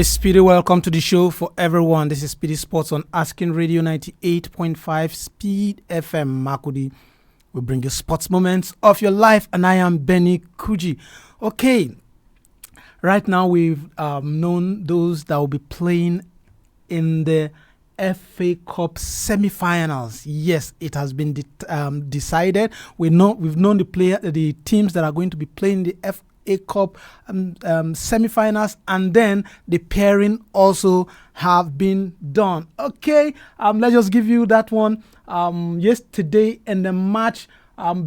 Hey, Speedy, welcome to the show for everyone. This is SPEEDy Sports on Asking Radio 98.5 Speed FM Makudi. We bring you sports moments of your life, and I am Benny Kuji. Okay, right now we've known those that will be playing in the FA Cup semi-finals. Yes, it has been decided. We've known the teams that are going to be playing the FA Cup semi-finals, and then the pairing also have been done. Okay, let's just give you that one. Yesterday in the match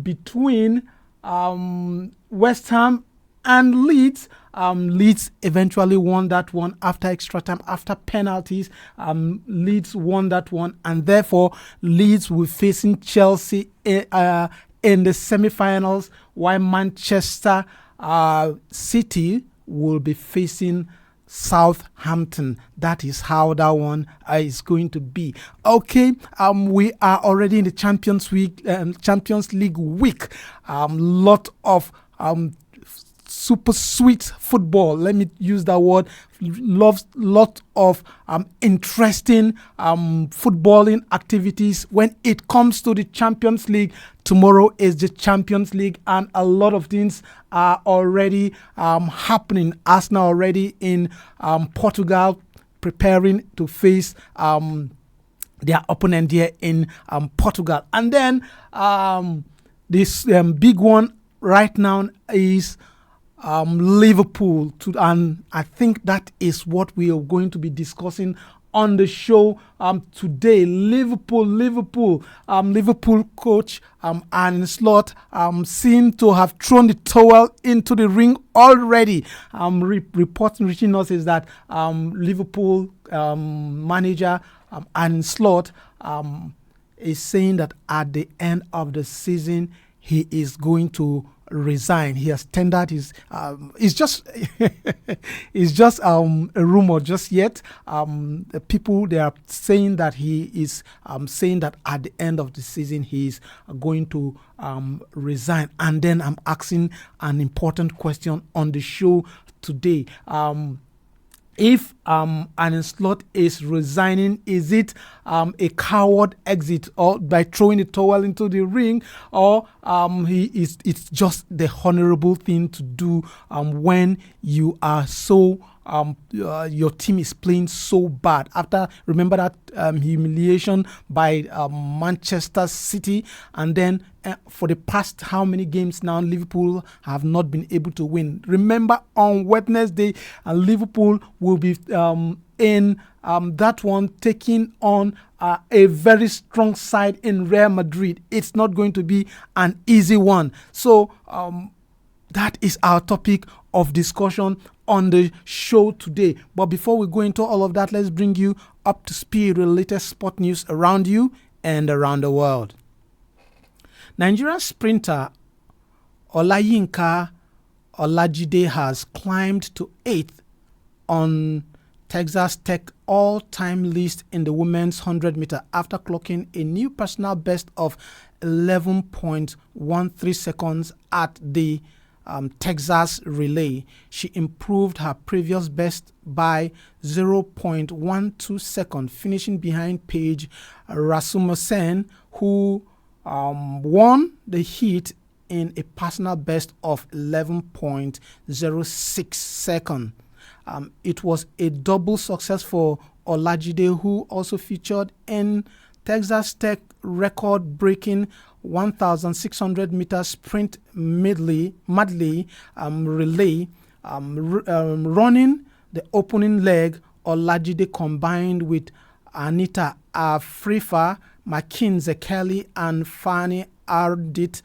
between West Ham and Leeds, Leeds eventually won that one after extra time, after penalties. Leeds won that one, and therefore Leeds will be facing Chelsea in the semi-finals, while Manchester City will be facing Southampton. That is how that one is going to be. Okay, we are already in the Champions League week. Lot of super sweet football. Let me use that word. Lot of interesting footballing activities when it comes to the Champions League. Tomorrow is the Champions League, and a lot of things are already happening. Arsenal already in Portugal, preparing to face their opponent here in Portugal. And then this big one right now is Liverpool, and I think that is what we are going to be discussing on the show today. Liverpool coach Arne seemed to have thrown the towel into the ring already. Reporting reaching us is that Liverpool manager Arne is saying that at the end of the season he is going to resign. He has tendered his. It's just a rumor just yet. The people, they are saying that he is saying that at the end of the season he is going to resign. And then I'm asking an important question on the show today. If Arne is resigning, is it a coward exit, or by throwing the towel into the ring, or it's just the honorable thing to do when you are so your team is playing so bad? After, remember that humiliation by Manchester City, and then for the past how many games now Liverpool have not been able to win. Remember, on Wednesday Liverpool will be in that one taking on a very strong side in Real Madrid. It's not going to be an easy one. So that is our topic of discussion on the show today. But before we go into all of that, let's bring you up to speed with the latest sport news around you and around the world. Nigerian sprinter Olayinka Olajide has climbed to 8th on Texas Tech all-time list in the women's 100-meter after clocking a new personal best of 11.13 seconds at the Texas relay. She improved her previous best by 0.12 seconds, finishing behind Paige Rasmussen, who won the heat in a personal best of 11.06 seconds. It was a double success for Olajide, who also featured in Texas Tech record-breaking 1,600 meter sprint medley relay. Running the opening leg, Olajide combined with Anita Afrifa, Mackenzie Kelly, and Fanny Ardit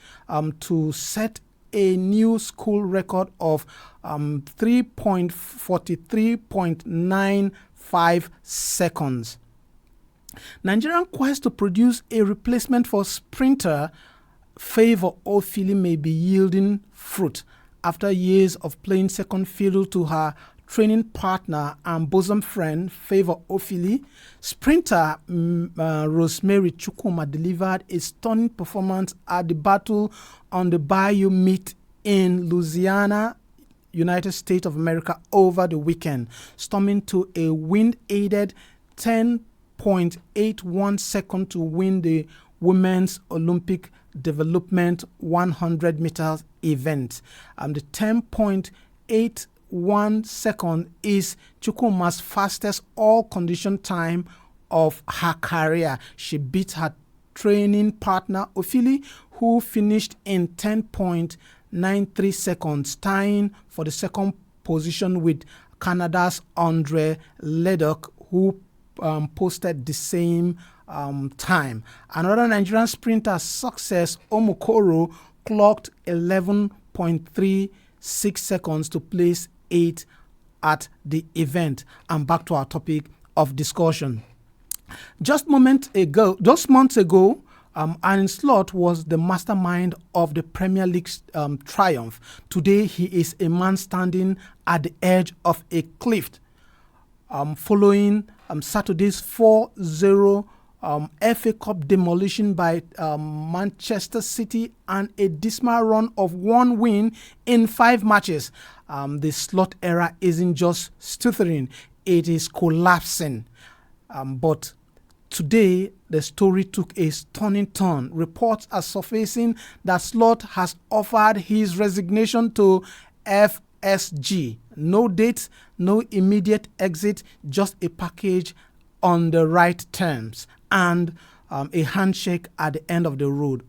to set a new school record of 3.43.95 seconds. Nigerian quest to produce a replacement for sprinter Favour Ofili may be yielding fruit after years of playing second fiddle to her training partner and bosom friend Favour Ofili. Sprinter Rosemary Chukwuma delivered a stunning performance at the Battle on the Bayou meet in Louisiana United States of America over the weekend, storming to a wind-aided 10.81 second to win the Women's Olympic Development 100 meters event. The 10.81 second is Chukwuma's fastest all-condition time of her career. She beat her training partner Ofili, who finished in 10.93 seconds, tying for the second position with Canada's Andre Leduc, who posted the same time. Another Nigerian sprinter, Success Omokoro, clocked 11.36 seconds to place 8th at the event. And back to our topic of discussion. Just months ago, Arne Slot was the mastermind of the Premier League's triumph. Today, he is a man standing at the edge of a cliff. Following Saturday's 4-0 FA Cup demolition by Manchester City and a dismal run of one win in 5 matches, the Slot era isn't just stuttering, it is collapsing. But today, the story took a stunning turn. Reports are surfacing that Slot has offered his resignation to FSG. No date, no immediate exit, just a package on the right terms and a handshake at the end of the road.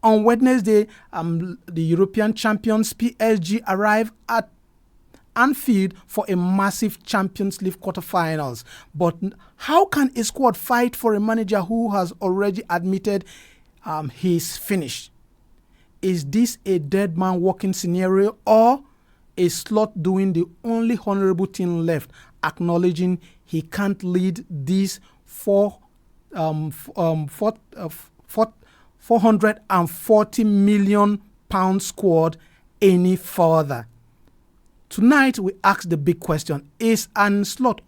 On Wednesday, the European champions PSG arrived at Anfield for a massive Champions League quarterfinals. But how can a squad fight for a manager who has already admitted he's finished? Is this a dead man walking scenario, or a Slot doing the only honorable thing left, acknowledging he can't lead this 440 million pound squad any further? Tonight, we ask the big question: Is Arne Slot's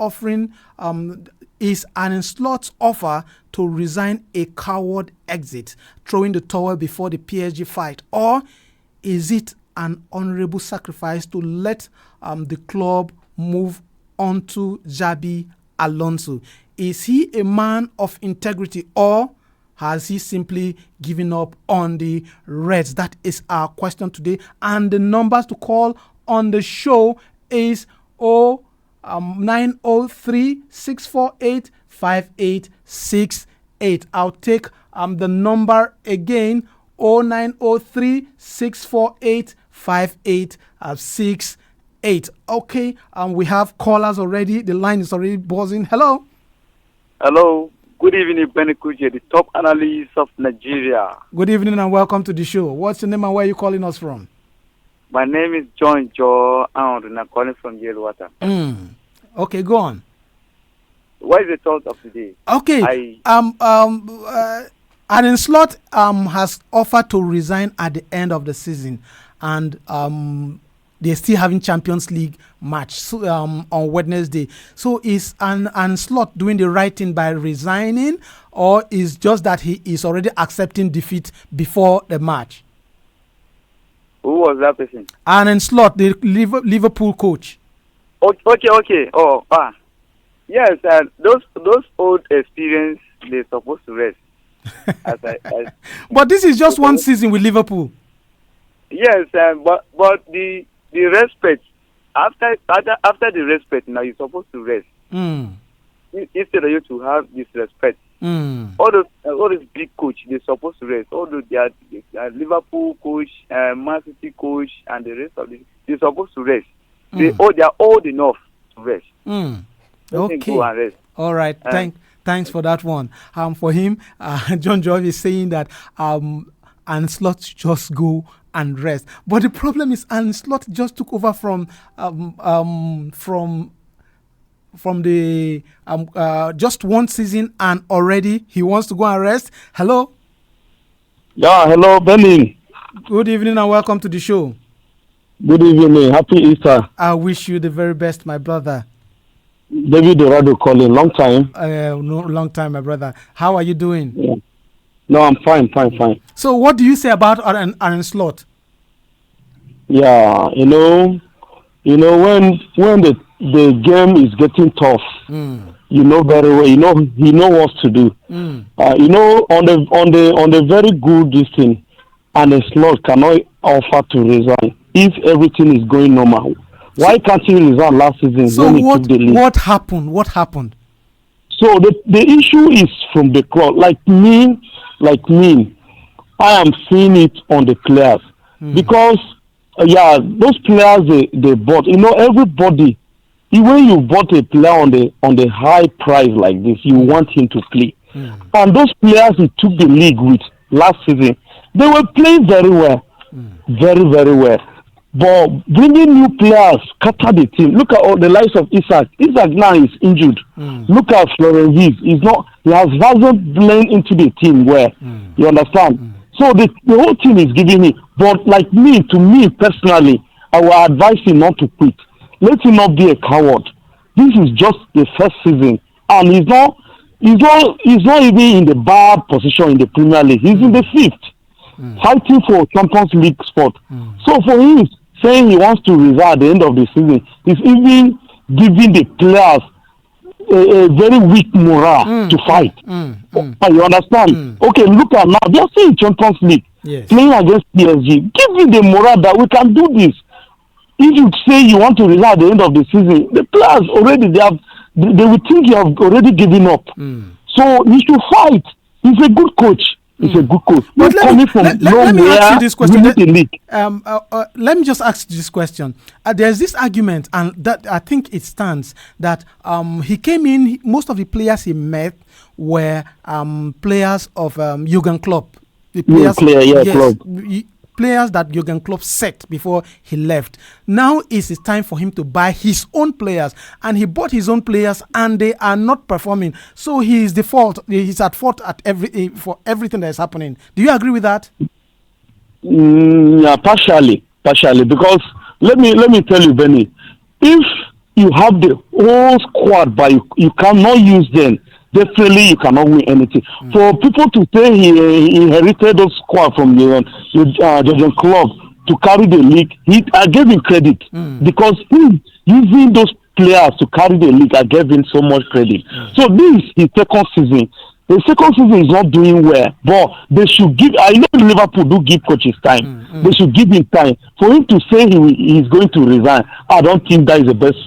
offer to resign a coward exit, throwing the towel before the PSG fight, or is it an honorable sacrifice to let the club move on to Xabi Alonso? Is he a man of integrity, or has he simply given up on the Reds? That is our question today, and the numbers to call on the show is 903-648-5868. I'll take the number again, 0903-648-5868. Okay, we have callers already. The line is already buzzing. Hello. Hello. Good evening, Benny Kuji, the top analyst of Nigeria. Good evening and welcome to the show. What's your name and where are you calling us from? My name is John Joe, and I'm calling from Yellowwater. Okay, go on. What is the thought of the day? Okay. Arne Slot has offered to resign at the end of the season, and they're still having Champions League match on Wednesday. So is Arne Slot doing the right thing by resigning, or is just that he is already accepting defeat before the match? Who was that person? Arne Slot, the Liverpool coach. Okay. Yes, those old experience, they're supposed to rest. But this is just one season with Liverpool. Yes, but the respect, after the respect, now you're supposed to rest. Instead of you to have this respect. All those big coach, they're supposed to rest. Although they are Liverpool coach, Man City coach, and the rest of they're supposed to rest. They are old enough to rest. Okay. Go and rest. All right. Thanks for that one. For him, John Joy is saying that Arne Slot just go and rest. But the problem is Arne Slot just took over from the just one season, and already he wants to go and rest. Hello. Yeah, hello, Benny. Good evening and welcome to the show. Good evening. Happy Easter. I wish you the very best, my brother. David Dorado calling. Long time. Long time, my brother. How are you doing? Yeah. No, I'm fine. So what do you say about Arne Slot? Yeah, You know, when the game is getting tough, you know very well. He know what to do. You know, on the very good this thing, and a slot cannot offer to resign if everything is going normal. Why can't he resign last season when he took the league? What happened? What happened? So the issue is from the club. Like me, I am seeing it on the players because those players they bought. You know, everybody. When you bought a player on the high price like this, you want him to play. And those players he took the league with last season, they were playing very well, very very well. But bringing new players scatter the team. Look at all the likes of Isaac. Isaac now is injured. Look at Florenziz. He hasn't blended into the team well. You understand? So the whole team is giving me. But to me personally, I will advise him not to quit. Let him not be a coward. This is just the first season, and he's not even in the bad position in the Premier League. He's in the fifth, fighting for Champions League spot. So for him saying he wants to resign at the end of the season, he's even giving the players a very weak morale to fight. You understand? Okay, look at now. They are still in Champions League, playing against PSG. Give me the morale that we can do this. If you say you want to resign at the end of the season, the players already they will think you have already given up. So you should fight. He's a good coach. He's a good coach. But let me ask you this question. Let me just ask you this question. There's this argument, and that I think it stands, that he came in. Most of the players he met were players of Jurgen Klopp. The players, Klopp. Players that Jurgen Klopp set before he left. Now is his time for him to buy his own players, and he bought his own players, and they are not performing. So he is the fault. He's at fault for everything that is happening. Do you agree with that? Yeah, partially. Because let me tell you, Benny, if you have the whole squad, but you cannot use them, definitely you cannot win anything. For people to say he inherited those squad from Jurgen Klopp to carry the league, I gave him credit because using those players to carry the league, I gave him so much credit. So this is his second season. The second season is not doing well, but they should give. I know Liverpool do give coaches time. They should give him time for him to say he is going to resign. I don't think that is the best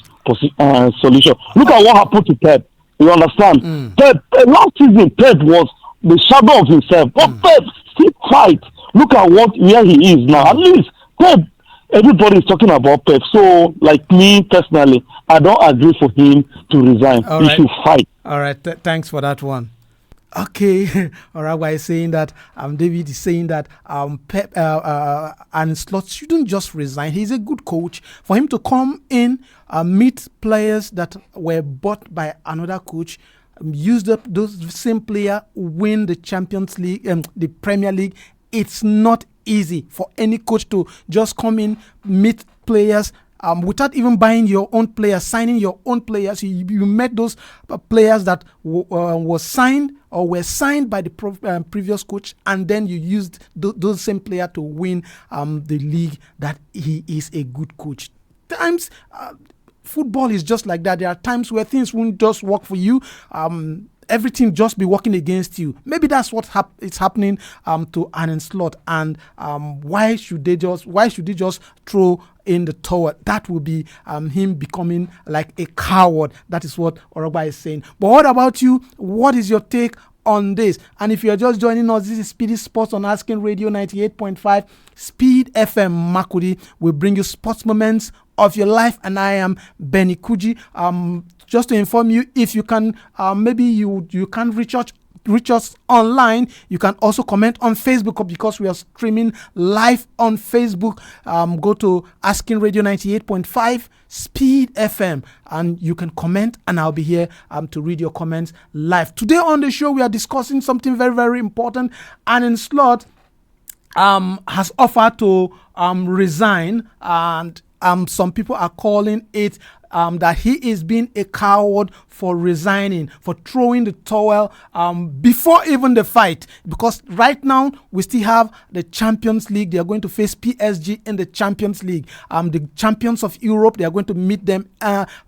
solution. Look at what happened to Pep. You understand? Pep, last season, Pep was the shadow of himself. But Pep still fight. Look at where he is now. At least Pep, everybody is talking about Pep. So, like me personally, I don't agree for him to resign. He should fight. All right. Thanks for that one. Okay, all right. Why saying that? David is saying that Pep and Slot shouldn't just resign. He's a good coach. For him to come in, meet players that were bought by another coach, use those same player, win the Champions League, the Premier League. It's not easy for any coach to just come in, meet players. Without even buying your own players, signing your own players, you met those players that were signed or were signed by the previous coach, and then you used those same players to win the league. That he is a good coach. Times football is just like that. There are times where things won't just work for you. Everything just be working against you. Maybe that's what is happening to Arne Slot. And why should they just throw in the towel? That will be him becoming like a coward. That is what Orogba is saying. But what about you? What is your take on this? And if you're just joining us, this is Speedy Sports on Asking Radio 98.5 Speed FM Makudi. We bring you sports moments of your life, and I am Benny Kuji. Just to inform you, if you can, maybe you can reach us online. You can also comment on Facebook because we are streaming live on Facebook. Go to Asking Radio 98.5 Speed FM and you can comment, and I'll be here to read your comments live. Today on the show, we are discussing something very, very important. Arne Slot has offered to resign, and some people are calling it that he is being a coward for resigning, for throwing the towel before even the fight. Because right now we still have the Champions League. They are going to face PSG in the Champions League. The champions of Europe, they are going to meet them,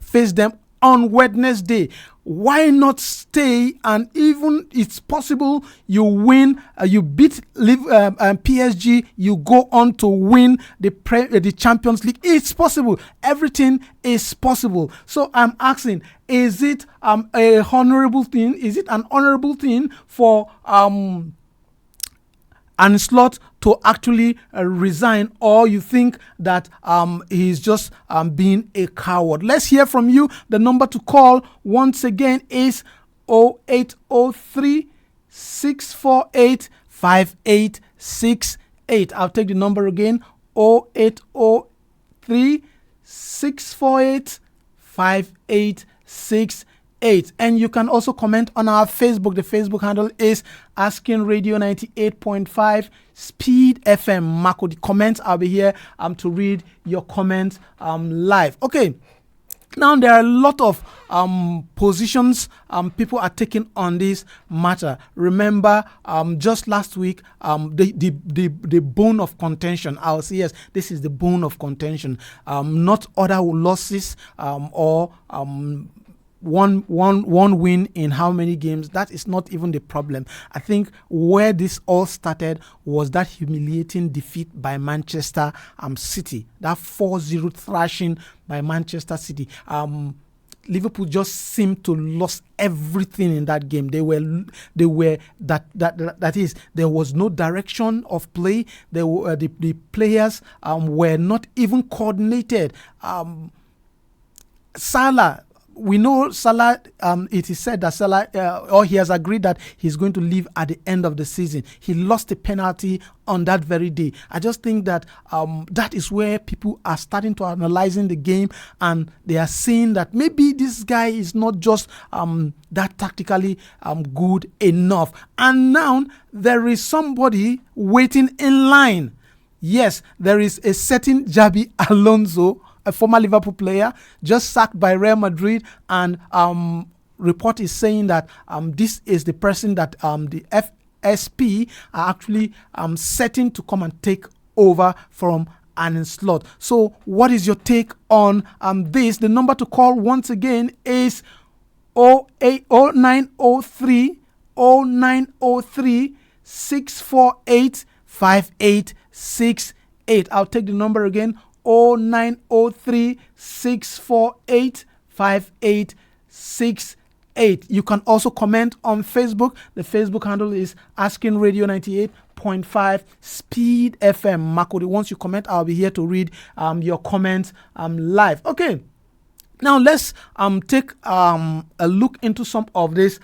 face them on Wednesday. Why not stay, and even it's possible you win, you beat PSG, you go on to win the Champions League. It's possible. Everything is possible. So I'm asking, is it a honorable thing? Is it an honorable thing for Anslot to actually resign, or you think that he's just being a coward? Let's hear from you. The number to call once again is 0803 648 5868. I'll take the number again, 0803 648 5868. And you can also comment on our Facebook. The Facebook handle is Asking Radio 98.5 Speed FM Marco. The comments, I'll be here to read your comments live. Okay. Now there are a lot of positions people are taking on this matter. Remember, just last week, the bone of contention. I'll say yes, this is the bone of contention. Not other losses or one win in how many games. That is not even the problem. I think where this all started was that humiliating defeat by Manchester City, that 4-0 thrashing by Manchester City. Liverpool just seemed to lose everything in that game. They were that is, there was no direction of play. They were the players were not even coordinated. Salah. We know Salah, it is said that Salah, or he has agreed that he's going to leave at the end of the season. He lost a penalty on that very day. I just think that that is where people are starting to analyzing the game, and they are seeing that maybe this guy is not just that tactically good enough. And now there is somebody waiting in line. Yes, there is a certain Xabi Alonso, a former Liverpool player, just sacked by Real Madrid, and report is saying that this is the person that the FSP are actually setting to come and take over from Arne Slot. So what is your take on this? The number to call once again is 0903 648 5868. I'll take the number again, 0903 648 5868. You can also comment on Facebook. The Facebook handle is Asking Radio 98.5 Speed FM Marco. Once you comment, I'll be here to read your comments live. Okay. Now let's take a look into some of this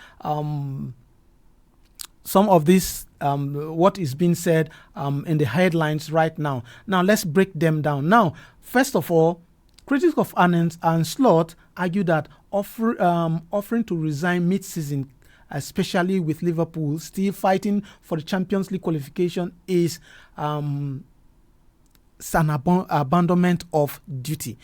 what is being said in the headlines right now. Now, let's break them down. Now, first of all, critics of Arne and Slot argue that offering to resign mid-season, especially with Liverpool still fighting for the Champions League qualification, is an abandonment of duty.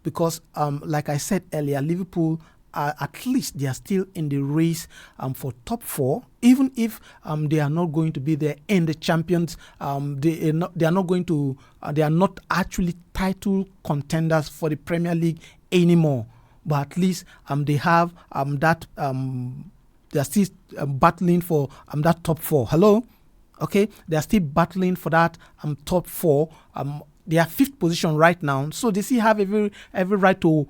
Because, like I said earlier, Liverpool, at least they are still in the race for top four, even if they are not going to be there in the champions. They are not actually title contenders for the Premier League anymore. But at least they have that. They are still battling for that top four. Hello, okay, they are still battling for that top four. They are fifth position right now, so they still have every right to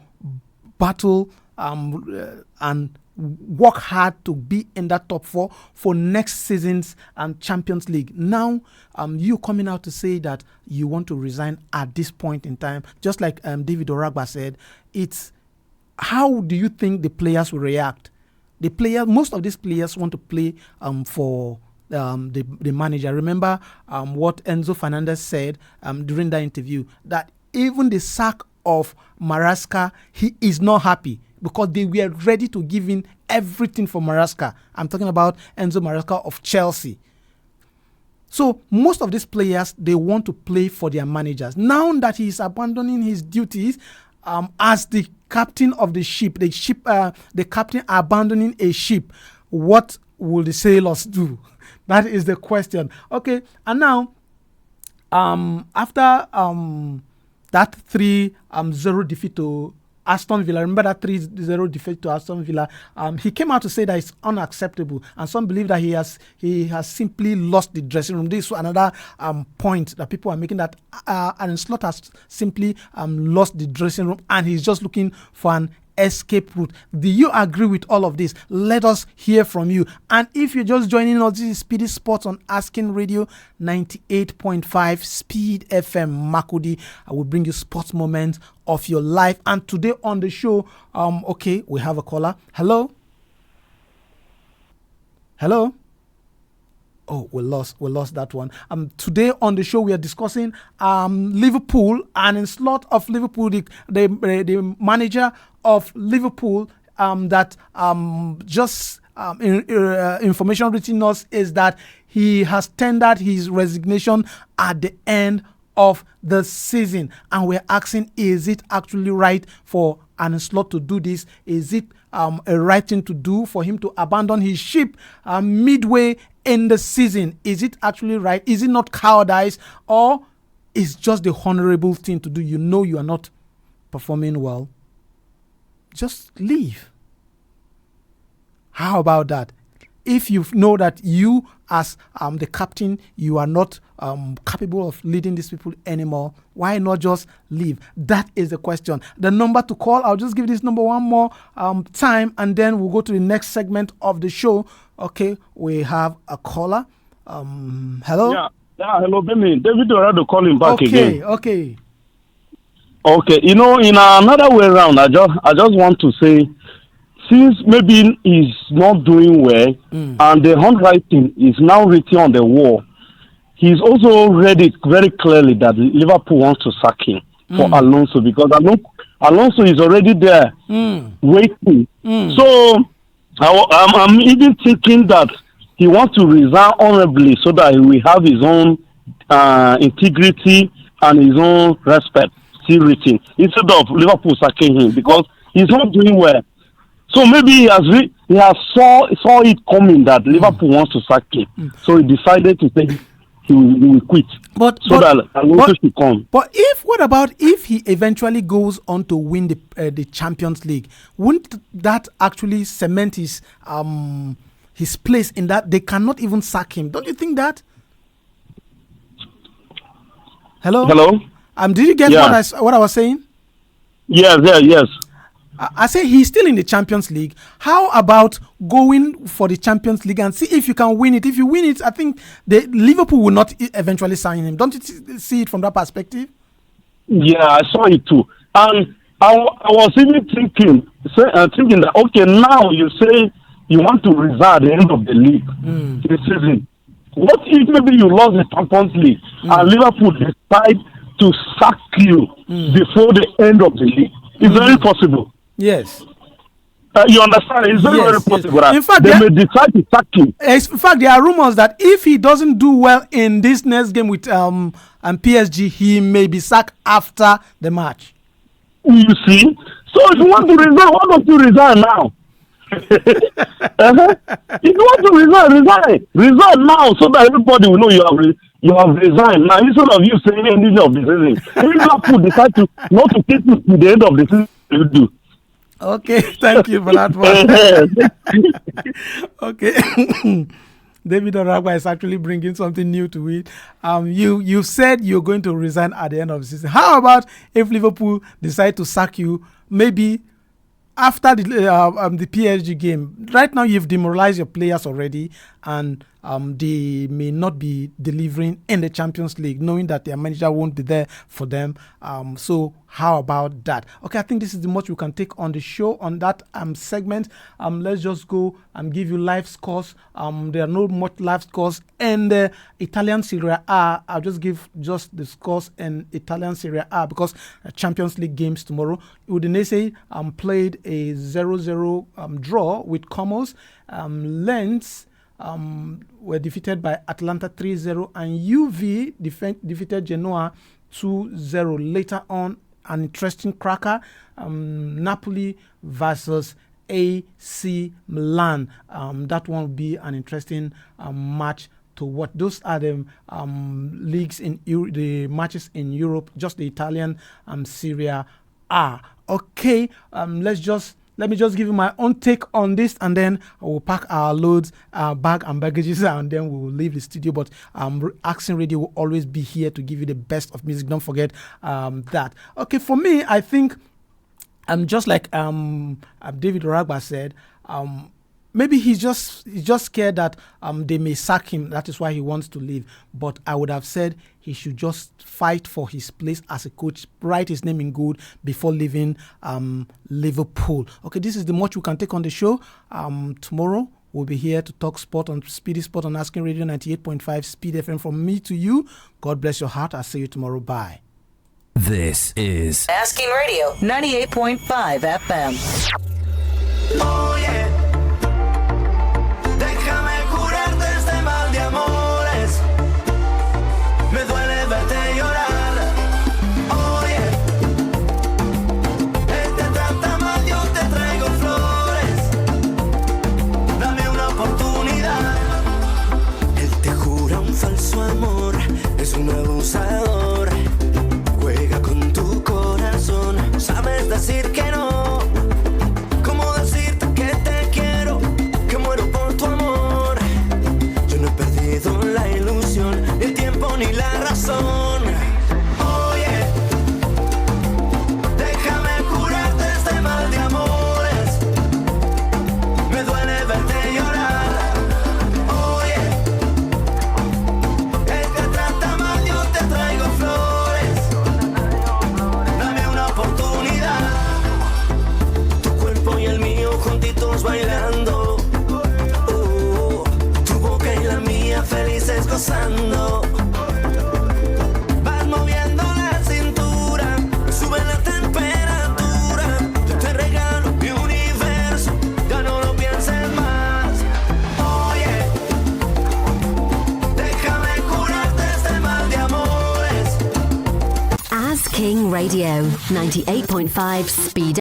battle and work hard to be in that top four for next season's Champions League. Now, you coming out to say that you want to resign at this point in time, just like David Oragba said, it's how do you think the players will react? Most of these players want to play for the manager. Remember what Enzo Fernandez said during that interview, that even the sack of Maresca, he is not happy, because they were ready to give in everything for Maresca. I'm talking about Enzo Maresca of Chelsea. So most of these players, they want to play for their managers. Now that he is abandoning his duties as the captain of the ship, the captain abandoning a ship, what will the sailors do? That is the question. Okay, and now after that 3-0 defeat to Aston Villa, remember that 3-0 defeat to Aston Villa, he came out to say that it's unacceptable, and some believe that he has simply lost the dressing room. This is another point that people are making, that Arne Slot has simply lost the dressing room and he's just looking for an escape route. Do you agree with all of this? Let us hear from you. And if you're just joining us, this is Speedy Sports on Asking Radio 98.5 Speed FM Makudi. I will bring you sports moments of your life. And today on the show, okay, we have a caller. Hello? Oh, we lost that one. Today on the show we are discussing Liverpool, and in slot of Liverpool, the manager of Liverpool, that just information reaching us is that he has tendered his resignation at the end of the season, and we're asking, is it actually right for Arne Slot to do this? Is it a right thing to do for him to abandon his ship midway in the season? Is it actually right? Is it not cowardice, or is just the honorable thing to do? You know you are not performing well, just leave. How about that? If you know that you, as the captain, you are not capable of leading these people anymore, why not just leave? That is the question. The number to call, I'll just give this number one more time, and then we'll go to the next segment of the show. Okay, we have a caller. Hello? Yeah, hello, Benny. David Orado calling back again. Okay. You know, in another way around, I just want to say, since maybe he's not doing well, and the handwriting is now written on the wall, he's also read it very clearly that Liverpool wants to sack him for Alonso, because Alonso is already there waiting. So I'm even thinking that he wants to resign honorably so that he will have his own integrity and his own respect still written, instead of Liverpool sacking him, because he's not doing well. So maybe he has saw it coming that Liverpool wants to sack him. So he decided to say he will quit. That Alonso should come. But what about if he eventually goes on to win the Champions League? Wouldn't that actually cement his place in that they cannot even sack him? Don't you think that? Hello? Did you get what I was saying? Yes. I say he's still in the Champions League. How about going for the Champions League and see if you can win it? If you win it, I think the Liverpool will not eventually sign him. Don't you see it from that perspective? Yeah, I saw it too. And I was even thinking that, okay, now you say you want to resign at the end of the league, the season. What if maybe you lost the Champions League and Liverpool decide to sack you before the end of the league? It's very possible. Yes. You understand? It's very possible. Yes. In fact, they may decide to sack him. In fact, there are rumors that if he doesn't do well in this next game with and PSG, he may be sacked after the match. You see? So if you want to resign, why don't you resign now? If you want to resign. Resign now, so that everybody will know you have resigned. Now, instead of you saying ending of the season, if Liverpool decide to not to keep you to the end of the season, you do. Okay, thank you for that one. Okay. David Oragba is actually bringing something new to it. You said you're going to resign at the end of the season. How about if Liverpool decide to sack you maybe after the PSG game? Right now, you've demoralized your players already, and they may not be delivering in the Champions League, knowing that their manager won't be there for them. So how about that? Okay, I think this is the much we can take on the show on that segment. Let's just go and give you live scores. There are no much live scores in the Italian Serie A. I'll just give the scores in Italian Serie A because Champions League games tomorrow. Udinese played a 0-0 draw with Como. Lens were defeated by Atlanta 3-0, and UV defeated Genoa 2-0. Later on, an interesting cracker, Napoli versus AC Milan. That one will be an interesting match to watch. Those are the leagues in the matches in Europe, just the Italian Serie A. Okay, let me just give you my own take on this, and then I will pack our loads, bag and baggages, and then we will leave the studio. But Asking Radio will always be here to give you the best of music. Don't forget that. Okay, for me, I think just like David Oragba said, maybe he's just scared that they may sack him. That is why he wants to leave. But I would have said he should just fight for his place as a coach, write his name in gold before leaving Liverpool. Okay, this is the much we can take on the show. Tomorrow we'll be here to talk sport on Speedy Sport on Asking Radio 98.5 Speed FM. From me to you, God bless your heart. I'll see you tomorrow. Bye. This is Asking Radio 98.5 FM. Oh yeah. Déjame curarte este mal de amores. Me duele verte llorar. Oh yeah. Él te trata mal, yo te traigo flores. Dame una oportunidad. Él te jura un falso amor. Es un abusador. Juega con tu corazón. Sabes decir que no. ¿Cómo decirte que te quiero? Que muero por tu amor. Yo no he perdido la ilusión, el tiempo ni la razón. Oye, déjame curarte este mal de amores. Me duele verte llorar. Oye, él te trata mal, yo te traigo flores. Dame una oportunidad. Tu cuerpo y el mío juntitos bailando. Tu boca y la mía felices gozando. Vas moviendo la cintura, sube la temperatura. Yo te regalo mi universo, ya no lo pienses más. Oye, déjame curarte este mal de amores. Asking Radio 98.5 Speed